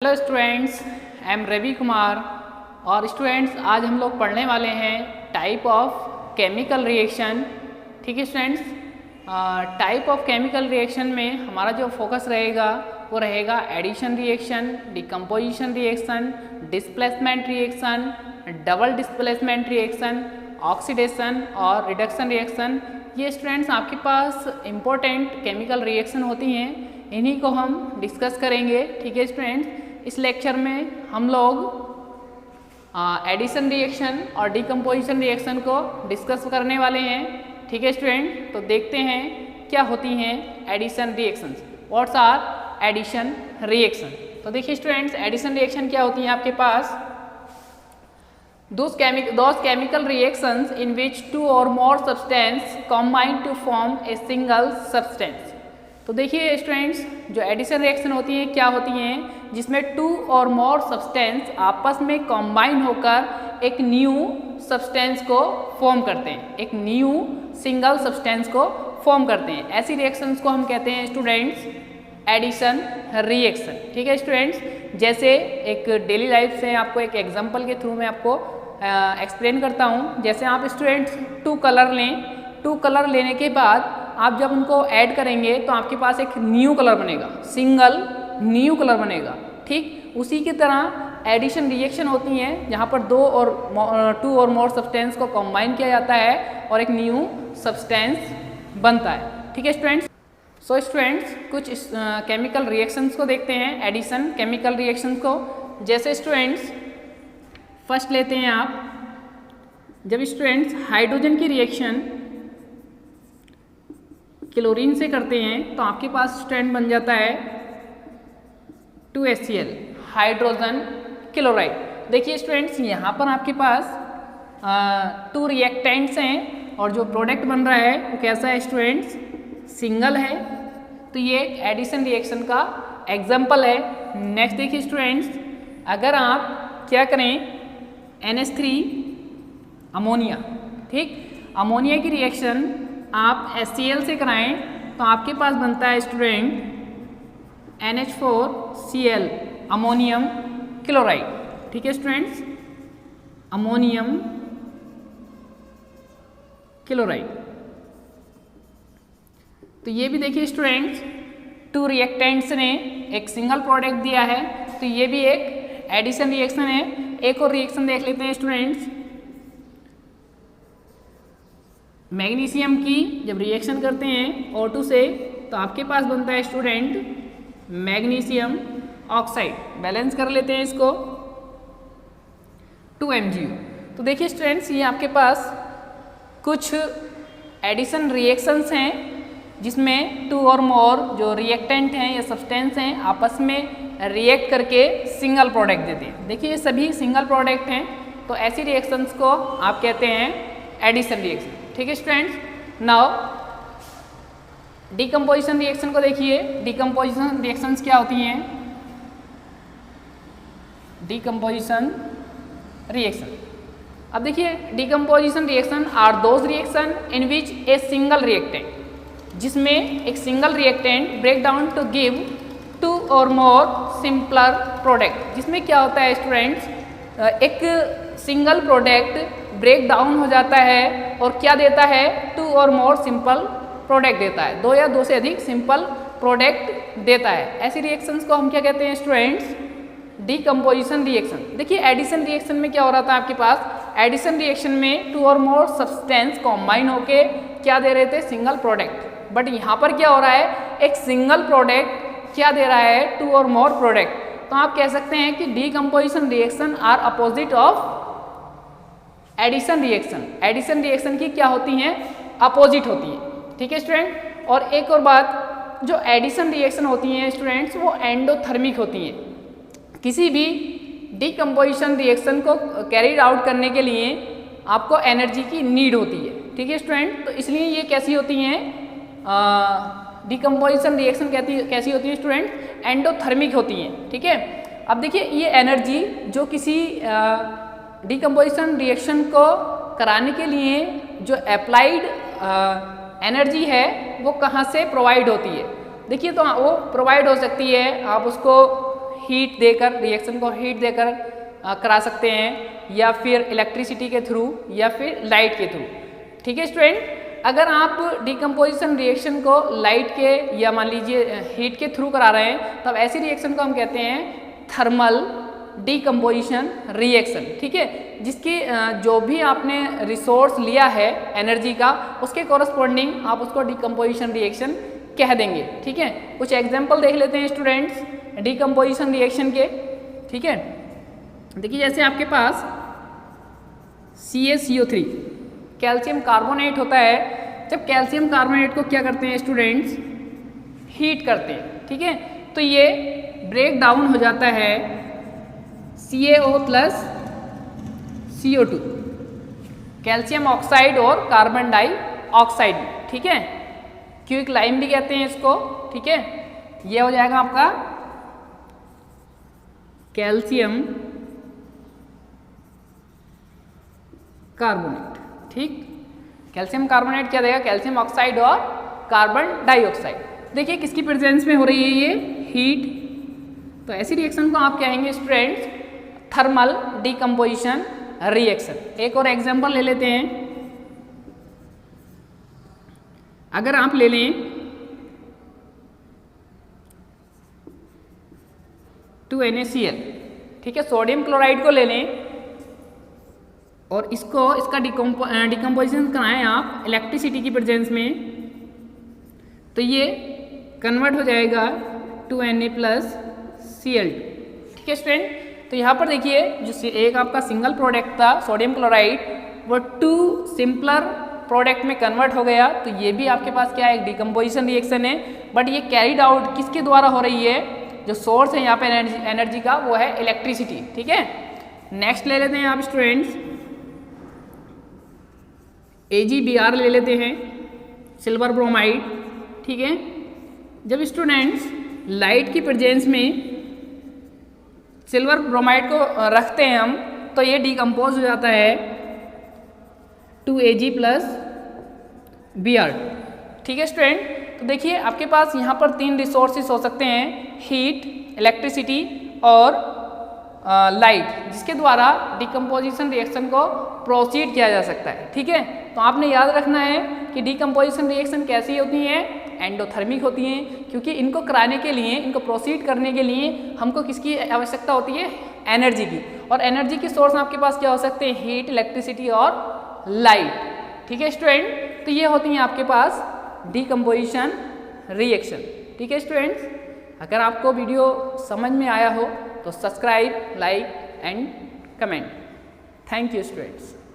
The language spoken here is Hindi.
Hello students, I am Ravi Kumar. और स्टूडेंट्स आज हम लोग पढ़ने वाले हैं टाइप ऑफ केमिकल रिएक्शन। ठीक है students, type of chemical reaction में हमारा जो फोकस रहेगा वो रहेगा addition reaction, decomposition reaction, displacement reaction, double displacement reaction, oxidation और रिडक्शन रिएक्शन। ये स्टूडेंट्स आपके पास इम्पोर्टेंट केमिकल रिएक्शन होती हैं, इन्हीं को हम डिस्कस करेंगे। ठीक है स्टूडेंट्स, इस लेक्चर में हम लोग एडिशन रिएक्शन और डिकम्पोजिशन रिएक्शन को डिस्कस करने वाले हैं। ठीक है स्टूडेंट, तो देखते हैं क्या होती हैं addition reactions. What's are addition reaction? तो देखिए स्टूडेंट्स, एडिशन रिएक्शन क्या होती है आपके पास? those chemical reactions in which two or more substance combine to form a single substance। तो देखिए स्टूडेंट्स, जो एडिशन रिएक्शन होती है क्या होती हैं, जिसमें टू और मोर सब्सटेंस आपस में कॉम्बाइन होकर एक न्यू सब्सटेंस को फॉर्म करते हैं, एक न्यू सिंगल सब्सटेंस को फॉर्म करते हैं। ऐसी रिएक्शंस को हम कहते हैं स्टूडेंट्स एडिशन रिएक्शन। ठीक है स्टूडेंट्स, जैसे एक डेली लाइफ से आपको एक एग्जांपल के थ्रू मैं आपको एक्सप्लेन करता हूँ। जैसे आप स्टूडेंट्स टू कलर लें, टू कलर लेने के बाद आप जब उनको ऐड करेंगे तो आपके पास एक न्यू कलर बनेगा, सिंगल न्यू कलर बनेगा। ठीक उसी की तरह एडिशन रिएक्शन होती हैं जहाँ पर टू और मोर सब्सटेंस को कंबाइन किया जाता है और एक न्यू सब्सटेंस बनता है। ठीक है स्टूडेंट्स, सो स्टूडेंट्स कुछ केमिकल रिएक्शंस को देखते हैं, एडिशन केमिकल रिएक्शंस को। जैसे स्टूडेंट्स फर्स्ट लेते हैं आप, जब स्टूडेंट्स हाइड्रोजन की रिएक्शन क्लोरीन से करते हैं तो आपके पास स्टूडेंट बन जाता है 2HCl हाइड्रोजन क्लोराइड। देखिए स्टूडेंट्स, यहाँ पर आपके पास टू रिएक्टेंट्स हैं और जो प्रोडक्ट बन रहा है वो कैसा है स्टूडेंट्स? सिंगल है। तो ये एडिशन रिएक्शन का एग्जाम्पल है। नेक्स्ट देखिए स्टूडेंट्स, अगर आप क्या करें NH3 अमोनिया, ठीक अमोनिया की रिएक्शन आप HCl से कराएं तो आपके पास बनता है स्टूडेंट NH4Cl अमोनियम क्लोराइड। ठीक है स्टूडेंट्स, अमोनियम क्लोराइड। तो ये भी देखिए स्टूडेंट्स, टू रिएक्टेंट्स ने एक सिंगल प्रोडक्ट दिया है, तो ये भी एक एडिशन रिएक्शन है। एक और रिएक्शन देख लेते हैं स्टूडेंट्स, मैग्नीशियम की जब रिएक्शन करते हैं O2 से तो आपके पास बनता है स्टूडेंट मैग्नीशियम ऑक्साइड। बैलेंस कर लेते हैं इसको 2MgO। तो देखिए स्टूडेंट्स, ये आपके पास कुछ एडिशन रिएक्शंस हैं जिसमें टू और मोर जो रिएक्टेंट हैं या सब्सटेंस हैं आपस में रिएक्ट करके सिंगल प्रोडक्ट देते हैं। देखिए ये सभी सिंगल प्रोडक्ट हैं, तो ऐसी रिएक्शंस को आप कहते हैं एडिशन रिएक्शन। ठीक है स्टूडेंट्स, नाउ डिकम्पोजिशन रिएक्शन को देखिए। डिकम्पोजिशन रिएक्शंस क्या होती हैं? डिकम्पोजिशन रिएक्शन, अब देखिए decomposition reaction are those reaction in which a single reactant, जिसमें एक single reactant break down to give two और मोर सिंपलर प्रोडक्ट। जिसमें क्या होता है स्टूडेंट्स, एक सिंगल प्रोडक्ट ब्रेक डाउन हो जाता है और क्या देता है? टू और मोर सिंपल प्रोडक्ट देता है, दो या दो से अधिक सिंपल प्रोडक्ट देता है। ऐसी रिएक्शंस को हम क्या कहते हैं स्टूडेंट्स? Decomposition reaction. देखिए एडिशन रिएक्शन में क्या हो रहा था आपके पास? एडिशन रिएक्शन में टू और मोर सब्सटेंस कॉम्बाइन होके क्या दे रहे थे? Single product. बट यहाँ पर क्या हो रहा है? एक सिंगल प्रोडक्ट क्या दे रहा है? टू और मोर प्रोडक्ट। तो आप कह सकते हैं कि decomposition reaction are opposite of addition reaction. Addition reaction की क्या होती हैं? अपोजिट होती है। ठीक है स्टूडेंट, और एक और बात, जो एडिशन रिएक्शन होती हैं स्टूडेंट्स वो एंडोथर्मिक होती हैं। किसी भी डिकम्पोजिशन रिएक्शन को कैरीड आउट करने के लिए आपको एनर्जी की नीड होती है। ठीक है स्टूडेंट, तो इसलिए ये कैसी होती हैं? डिकम्पोजिशन रिएक्शन कैसी होती है स्टूडेंट? एंडोथर्मिक होती हैं। ठीक है, अब देखिए ये एनर्जी जो किसी डिकम्पोजिशन रिएक्शन को कराने के लिए जो अप्लाइड एनर्जी है वो कहाँ से प्रोवाइड होती है? देखिए तो वो प्रोवाइड हो सकती है, आप उसको हीट देकर, रिएक्शन को हीट देकर करा सकते हैं, या फिर इलेक्ट्रिसिटी के थ्रू, या फिर लाइट के थ्रू। ठीक है स्टूडेंट, अगर आप डिकम्पोजिशन रिएक्शन को लाइट के या मान लीजिए हीट के थ्रू करा रहे हैं, तब ऐसी रिएक्शन को हम कहते हैं थर्मल डिकम्पोजिशन रिएक्शन। ठीक है, जिसकी जो भी आपने रिसोर्स लिया है एनर्जी का, उसके कॉरस्पॉन्डिंग आप उसको डिकम्पोजिशन रिएक्शन कह देंगे। ठीक है, कुछ एग्जाम्पल देख लेते हैं स्टूडेंट्स डिकम्पोजिशन रिएक्शन के। ठीक है, देखिए जैसे आपके पास CaCO3 कैल्शियम कार्बोनेट होता है। जब कैल्शियम कार्बोनेट को क्या करते हैं स्टूडेंट्स, हीट करते हैं। ठीक है, तो ये ब्रेक डाउन हो जाता है CaO plus CO2, calcium oxide और कार्बन डाइऑक्साइड। ठीक है, क्विक लाइम भी कहते हैं इसको। ठीक है, ये हो जाएगा आपका कैल्शियम कार्बोनेट। ठीक, कैल्शियम कार्बोनेट क्या देगा, कैल्शियम ऑक्साइड और कार्बन डाइऑक्साइड। देखिए किसकी प्रेजेंस में हो रही है ये, हीट। तो ऐसी रिएक्शन को आप कहेंगे स्टूडेंट्स थर्मल डिकम्पोजिशन रिएक्शन। एक और एग्जांपल ले लेते हैं। अगर आप ले लें 2NaCl, ठीक है, सोडियम क्लोराइड को ले लें और इसका डिकम्पोजिशन कराएं आप इलेक्ट्रिसिटी की प्रेजेंस में, तो ये कन्वर्ट हो जाएगा 2Na प्लस Cl2। ठीक है स्टूडेंट, तो यहाँ पर देखिए जो एक आपका सिंगल प्रोडक्ट था सोडियम क्लोराइड, वो 2 सिंपलर प्रोडक्ट में कन्वर्ट हो गया। तो ये भी आपके पास क्या है, एक डिकम्पोजिशन रिएक्शन है, बट ये कैरिड आउट किसके द्वारा हो रही है, जो सोर्स है यहाँ पे एनर्जी का वो है इलेक्ट्रिसिटी। ठीक है, नेक्स्ट ले लेते हैं आप स्टूडेंट्स AgBr ले लेते हैं, सिल्वर ब्रोमाइड। ठीक है, जब स्टूडेंट्स लाइट की प्रेजेंस में सिल्वर ब्रोमाइड को रखते हैं हम, तो ये डिकम्पोज हो जाता है 2Ag प्लस Br। ठीक है स्टूडेंट, तो देखिए आपके पास यहाँ पर 3 रिसोर्सेस हो सकते हैं, हीट, इलेक्ट्रिसिटी और लाइट, जिसके द्वारा डिकम्पोजिशन रिएक्शन को प्रोसीड किया जा सकता है। ठीक है, तो आपने याद रखना है कि डिकम्पोजिशन रिएक्शन कैसी होती हैं, एंडोथर्मिक होती हैं, क्योंकि इनको कराने के लिए, इनको प्रोसीड करने के लिए हमको किसकी आवश्यकता होती है, एनर्जी की। और एनर्जी की सोर्स आपके पास क्या हो सकते हैं, हीट, इलेक्ट्रिसिटी और लाइट। ठीक है स्टूडेंट, तो ये होती हैं आपके पास डिकम्पोजिशन रिएक्शन। ठीक है स्टूडेंट्स, अगर आपको वीडियो समझ में आया हो तो subscribe, like and comment. Thank you students.